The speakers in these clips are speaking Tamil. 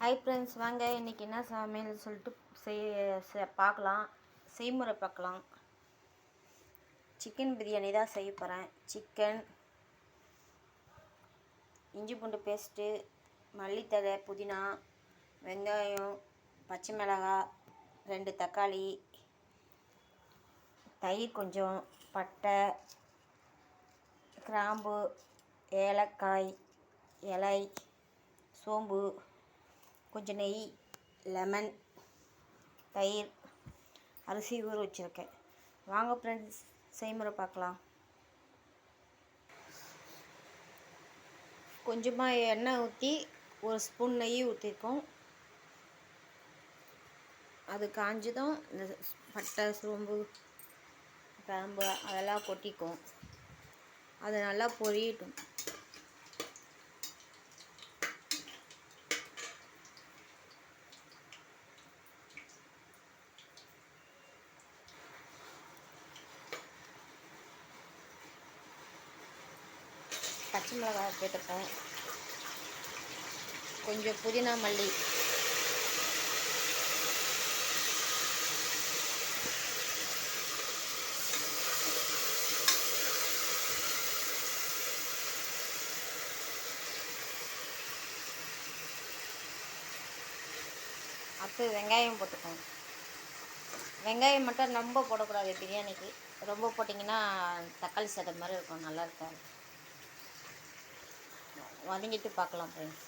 ஹை ஃப்ரெண்ட்ஸ், வாங்க இன்றைக்கி என்ன சமையல் சொல்லிட்டு பார்க்கலாம். செய்முறை பார்க்கலாம். சிக்கன் பிரியாணி தான் செய்ய போகிறேன். சிக்கன், இஞ்சி பூண்டு பேஸ்ட்டு, மல்லித்தழை, புதினா, வெங்காயம், பச்சை மிளகாய், 2 தக்காளி, தயிர் கொஞ்சம், பட்டை, கிராம்பு, ஏலக்காய், இலை, சோம்பு, கொஞ்சம் நெய், லெமன், தயிர், அரிசி ஊற வச்சுருக்கேன். வாங்க ஃப்ரெண்ட்ஸ், செய்முறை பார்க்கலாம். கொஞ்சமாக எண்ணெய் ஊற்றி 1 ஸ்பூன் நெய் ஊற்றிருக்கோம். அது காஞ்சதும் இந்த பட்டை, சோம்பு, கிராம்பு அதெல்லாம் கொட்டிக்கும். அது நல்லா பொரியட்டும். பச்சை மிளகாய் போட்டுப்போம். கொஞ்சம் புதினா, மல்லி, அடுத்து வெங்காயம் போட்டுப்போம். வெங்காயம் மட்டும் ரொம்ப போடக்கூடாது பிரியாணிக்கு. ரொம்ப போட்டிங்கன்னா தக்காளி சாதம் மாதிரி இருக்கும், நல்லா இருக்காது. வதங்கிட்டு பார்க்கலாம் ஃப்ரெண்ட்ஸ்.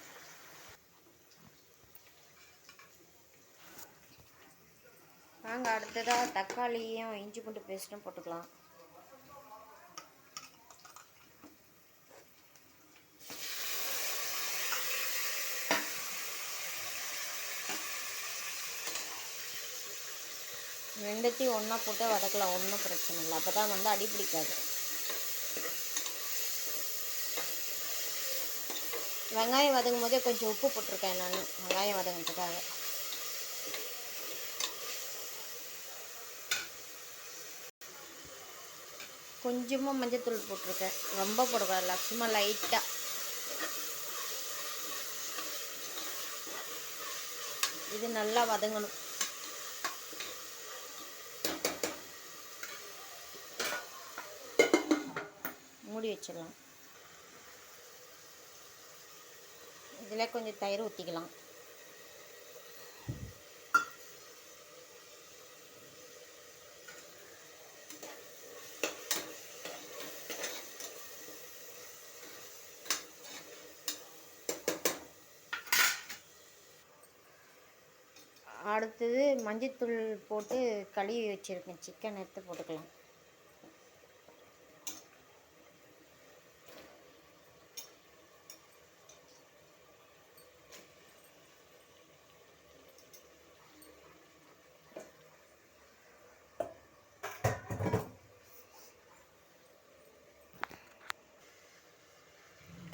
நாங்கள் அடுத்ததாக தக்காளியும் இஞ்சி பூண்டு பேஸ்ட்டும் போட்டுக்கலாம். ரெண்டுத்தையும் ஒன்றா போட்டு வதக்கலாம், ஒன்றும் பிரச்சனை இல்லை. அப்போ தான் அடி பிடிக்காது. வெங்காயம் வதங்கும் போதே கொஞ்சம் உப்பு போட்டிருக்கேன் நான், வெங்காயம் வதங்கிறதுக்காக. கொஞ்சமாக மஞ்சத்தூள் போட்டிருக்கேன், ரொம்ப போடக்கூடாது, சும்மா லைட்டாக. இது நல்லா வதங்கணும். மூடி வச்சிடலாம். இதில் கொஞ்சம் தயிர் ஊற்றிக்கலாம். அடுத்தது மஞ்சத்தூள் போட்டு கழுவி வச்சுருக்கேன் சிக்கன் எடுத்து போட்டுக்கலாம்.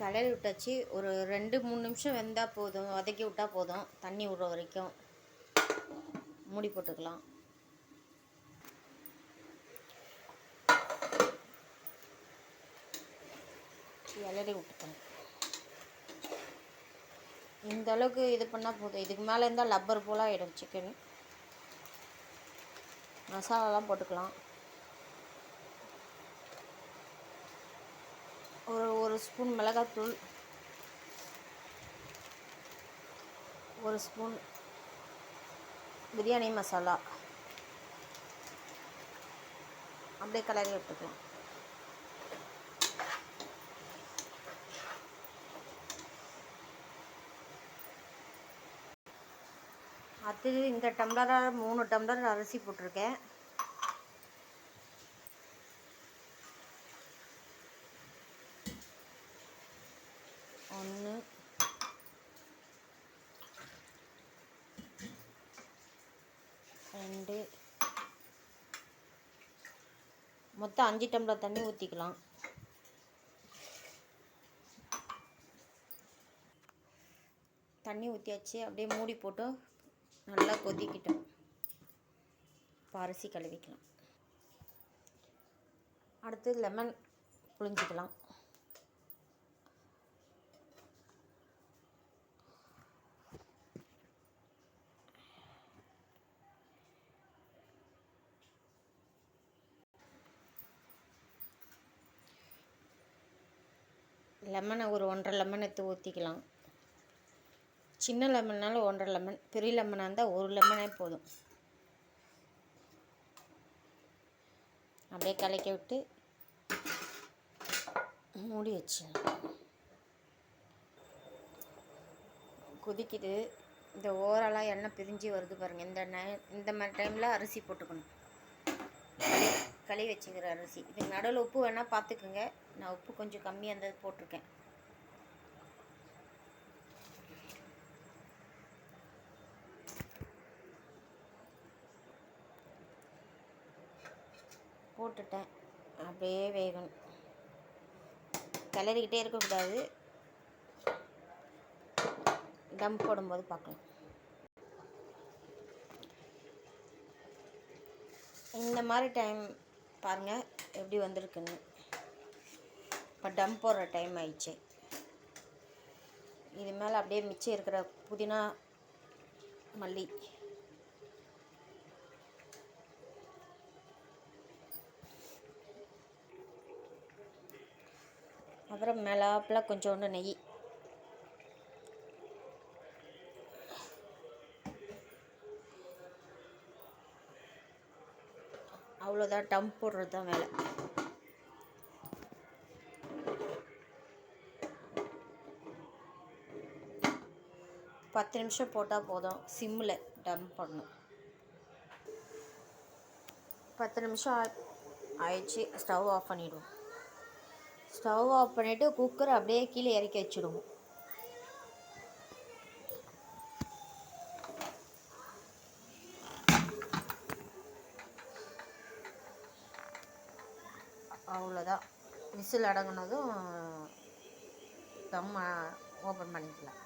கலரி விட்டாச்சு. ஒரு 2-3 நிமிஷம் வெந்தால் போதும், வதக்கி விட்டால் போதும். தண்ணி விடுற வரைக்கும் மூடி போட்டுக்கலாம். கிளறி விட்டுக்கணும். இந்த அளவுக்கு இது பண்ணால் போதும். இதுக்கு மேலே இருந்தால் லப்பர் போல் ஆகிடும் சிக்கன். மசாலாலாம் போட்டுக்கலாம். ஒரு ஸ்பூன் மிளகாத்தூள், 1 ஸ்பூன் பிரியாணி மசாலா, அப்படியே கலரி விட்டுக்கலாம். அடுத்தது இந்த டம்ளராக 3 டம்ளர் அரிசி போட்டிருக்கேன். ஒன்று, 2, மொத்தம் 5 டம்ளர் தண்ணி ஊற்றிக்கலாம். தண்ணி ஊற்றியாச்சு. அப்படியே மூடி போட்டு நல்லா கொதிக்கிட்டோம். இப்போ அரிசி கழுவிக்கலாம். அடுத்து லெமன் புழிஞ்சிக்கலாம். லெமனை ஒரு 1.5 லெமன் எடுத்து ஊற்றிக்கலாம். சின்ன லெமன்னாலும் 1.5 லெமன், பெரிய லெமனாக இருந்தால் 1 லெமனே போதும். அப்படியே கலக்கி விட்டு மூடி வச்சிடலாம். கொதிக்குது. இந்த ஓரெல்லாம் எண்ணெய் பிரிஞ்சு வருது பாருங்கள். இந்த மாதிரி டைமில் அரிசி போட்டுக்கணும். களி வச்சுக்கிற அரிசி. இதுக்கு நடுவில் உப்பு வேணால் பார்த்துக்குங்க. நான் உப்பு கொஞ்சம் கம்மியாக இருந்தது போட்டிருக்கேன். போட்டுட்டேன். அப்படியே வேகணும். கிளறிக்கிட்டே இருக்கக்கூடாது. தம் போடும்போது பார்க்கலாம். இந்த மாதிரி டைம் பாருங்கள் எப்படி வந்திருக்குன்னு. இப்போ டம் போடுற டைம் ஆயிடுச்சு. இது மேலே அப்படியே மிச்சம் இருக்கிற புதினா, மல்லி, அப்புறம் மேலாப்பில் கொஞ்சோண்டு நெய். அவ்வளோதான். டம் போடுறது தான் வேலை. பத்து நிமிஷம் போட்டால் போதும். சிம்மில் டம் பண்ணணும். 10 நிமிஷம் ஆயிடுச்சு. ஸ்டவ் ஆஃப் பண்ணிவிடுவோம். ஸ்டவ் ஆஃப் பண்ணிவிட்டு குக்கரை அப்படியே கீழே இறக்கி வச்சுடுவோம். அவ்வளோதான். விசில் அடங்கினதும் தம் ஓப்பன் பண்ணிக்கலாம்.